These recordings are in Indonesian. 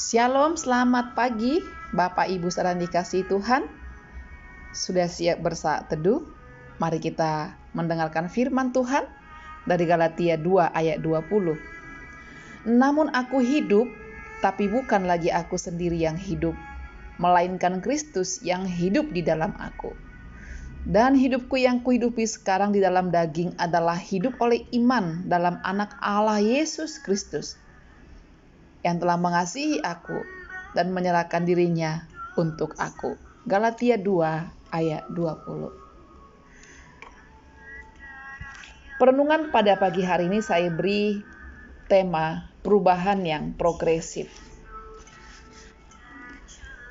Shalom, selamat pagi Bapak Ibu saudara dikasihi Tuhan. Sudah siap bersaat teduh? Mari kita mendengarkan firman Tuhan dari Galatia 2 ayat 20. Namun aku hidup, tapi bukan lagi aku sendiri yang hidup, melainkan Kristus yang hidup di dalam aku. Dan hidupku yang kuhidupi sekarang di dalam daging adalah hidup oleh iman dalam Anak Allah Yesus Kristus, yang telah mengasihi aku dan menyerahkan dirinya untuk aku. Galatia 2 ayat 20. Perenungan pada pagi hari ini saya beri tema perubahan yang progresif.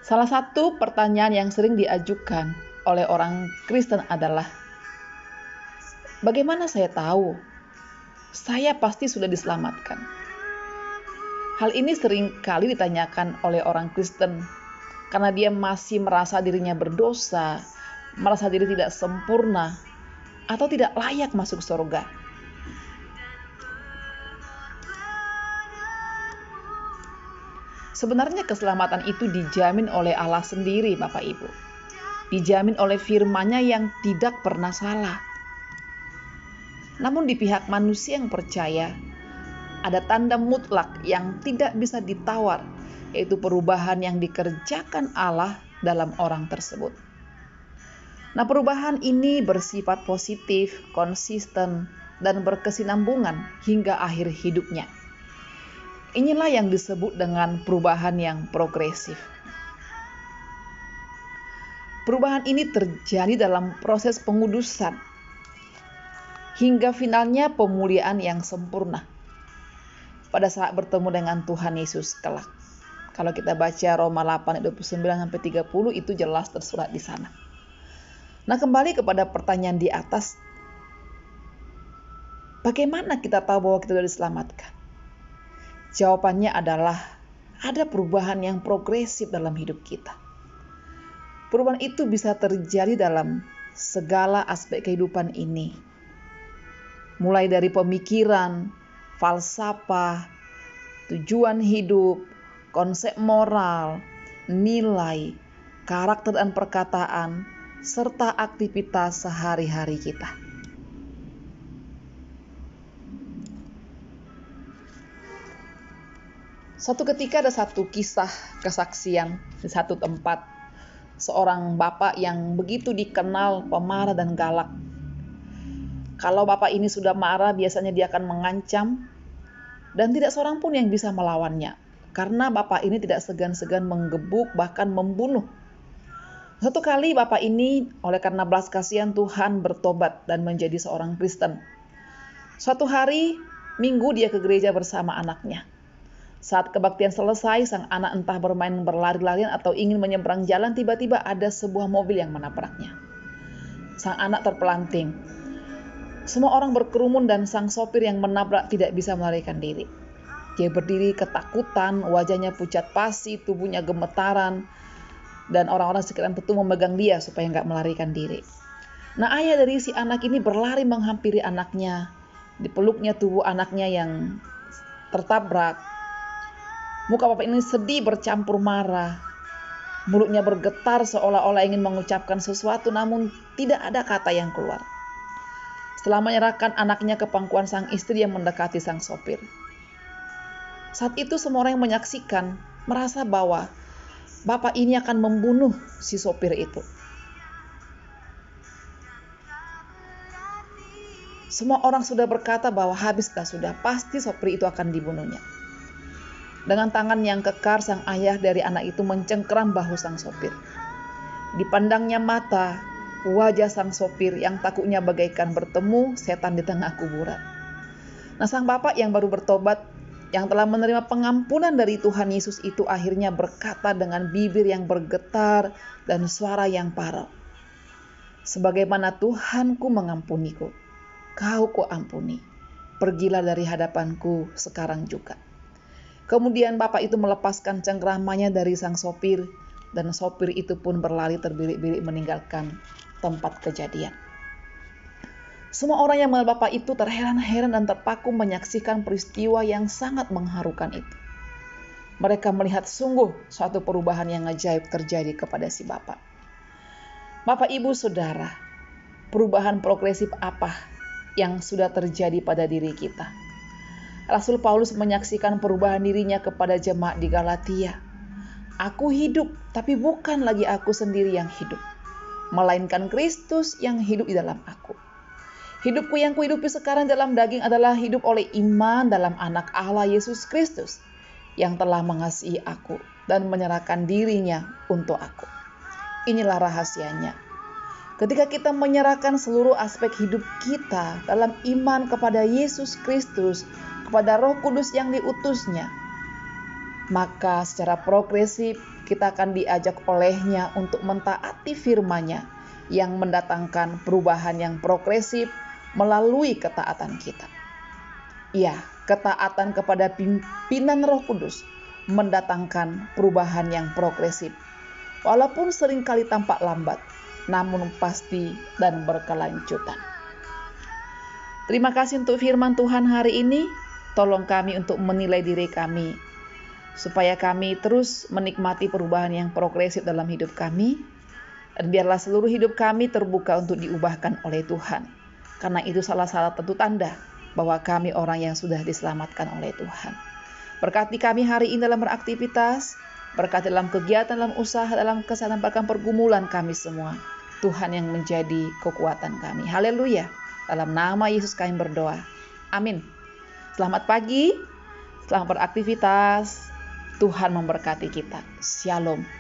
Salah satu pertanyaan yang sering diajukan oleh orang Kristen adalah, bagaimana saya tahu saya pasti sudah diselamatkan? Hal ini sering kali ditanyakan oleh orang Kristen karena dia masih merasa dirinya berdosa, merasa diri tidak sempurna, atau tidak layak masuk surga. Sebenarnya keselamatan itu dijamin oleh Allah sendiri, Bapak Ibu. Dijamin oleh firman-Nya yang tidak pernah salah. Namun di pihak manusia yang percaya, ada tanda mutlak yang tidak bisa ditawar, yaitu perubahan yang dikerjakan Allah dalam orang tersebut. Nah, perubahan ini bersifat positif, konsisten, dan berkesinambungan hingga akhir hidupnya. Inilah yang disebut dengan perubahan yang progresif. Perubahan ini terjadi dalam proses pengudusan hingga finalnya pemuliaan yang sempurna pada saat bertemu dengan Tuhan Yesus kelak. Kalau kita baca Roma 8 ayat 29-30 itu jelas tersurat di sana. Nah, kembali kepada pertanyaan di atas, bagaimana kita tahu bahwa kita sudah diselamatkan? Jawabannya adalah ada perubahan yang progresif dalam hidup kita. Perubahan itu bisa terjadi dalam segala aspek kehidupan ini. Mulai dari pemikiran, falsafah, tujuan hidup, konsep moral, nilai, karakter dan perkataan, serta aktivitas sehari-hari kita. Suatu ketika ada satu kisah kesaksian di satu tempat, seorang bapak yang begitu dikenal pemarah dan galak. Kalau bapak ini sudah marah, biasanya dia akan mengancam dan tidak seorang pun yang bisa melawannya. Karena bapak ini tidak segan-segan menggebuk, bahkan membunuh. Satu kali bapak ini oleh karena belas kasihan Tuhan bertobat dan menjadi seorang Kristen. Suatu hari Minggu dia ke gereja bersama anaknya. Saat kebaktian selesai, sang anak entah bermain berlari-larian atau ingin menyeberang jalan, tiba-tiba ada sebuah mobil yang menabraknya. Sang anak terpelanting. Semua orang berkerumun dan sang sopir yang menabrak tidak bisa melarikan diri. Dia berdiri ketakutan, wajahnya pucat pasi, tubuhnya gemetaran, dan orang-orang sekitar tentu memegang dia supaya nggak melarikan diri. Nah, ayah dari si anak ini berlari menghampiri anaknya, dipeluknya tubuh anaknya yang tertabrak. Muka bapak ini sedih bercampur marah, mulutnya bergetar seolah-olah ingin mengucapkan sesuatu, namun tidak ada kata yang keluar. Setelah menyerahkan anaknya ke pangkuan sang istri yang mendekati sang sopir. Saat itu semua orang yang menyaksikan merasa bahwa bapak ini akan membunuh si sopir itu. Semua orang sudah berkata bahwa habislah sudah, pasti sopir itu akan dibunuhnya. Dengan tangan yang kekar, sang ayah dari anak itu mencengkeram bahu sang sopir. Dipandangnya mata, wajah sang sopir yang takutnya bagaikan bertemu setan di tengah kuburan. Nah, sang bapak yang baru bertobat, yang telah menerima pengampunan dari Tuhan Yesus itu akhirnya berkata dengan bibir yang bergetar dan suara yang parau, "Sebagaimana Tuhanku mengampuniku, kau ampuni. Pergilah dari hadapanku sekarang juga." Kemudian bapak itu melepaskan cengkeramannya dari sang sopir, dan sopir itu pun berlari terbirik-birik meninggalkan tempat kejadian. Semua orang yang melihat bapak itu terheran-heran dan terpaku menyaksikan peristiwa yang sangat mengharukan itu. mereka melihat sungguh suatu perubahan yang ajaib terjadi kepada si Bapak. Bapak, Ibu, Saudara, perubahan progresif apa yang sudah terjadi pada diri kita? Rasul Paulus menyaksikan perubahan dirinya kepada jemaat di Galatia. Aku hidup, tapi bukan lagi aku sendiri yang hidup, melainkan Kristus yang hidup di dalam aku. Hidupku yang kuhidupi sekarang dalam daging adalah hidup oleh iman dalam Anak Allah Yesus Kristus yang telah mengasihi aku dan menyerahkan dirinya untuk aku. Inilah rahasianya. Ketika kita menyerahkan seluruh aspek hidup kita dalam iman kepada Yesus Kristus, kepada Roh Kudus yang diutusnya, maka secara progresif kita akan diajak olehnya untuk mentaati firman-Nya yang mendatangkan perubahan yang progresif melalui ketaatan kita. Ya, ketaatan kepada pimpinan Roh Kudus mendatangkan perubahan yang progresif, walaupun seringkali tampak lambat, namun pasti dan berkelanjutan. Terima kasih untuk firman Tuhan hari ini. Tolong kami untuk menilai diri kami, supaya kami terus menikmati perubahan yang progresif dalam hidup kami, dan biarlah seluruh hidup kami terbuka untuk diubahkan oleh Tuhan. Karena itu salah satu tanda bahwa kami orang yang sudah diselamatkan oleh Tuhan. Berkati kami hari ini dalam beraktivitas, berkati dalam kegiatan, dalam usaha, dalam kesehatan, bahkan pergumulan kami semua. Tuhan yang menjadi kekuatan kami. Haleluya. Dalam nama Yesus kami berdoa. Amin. Selamat pagi, selamat beraktivitas. Tuhan memberkati kita. Shalom.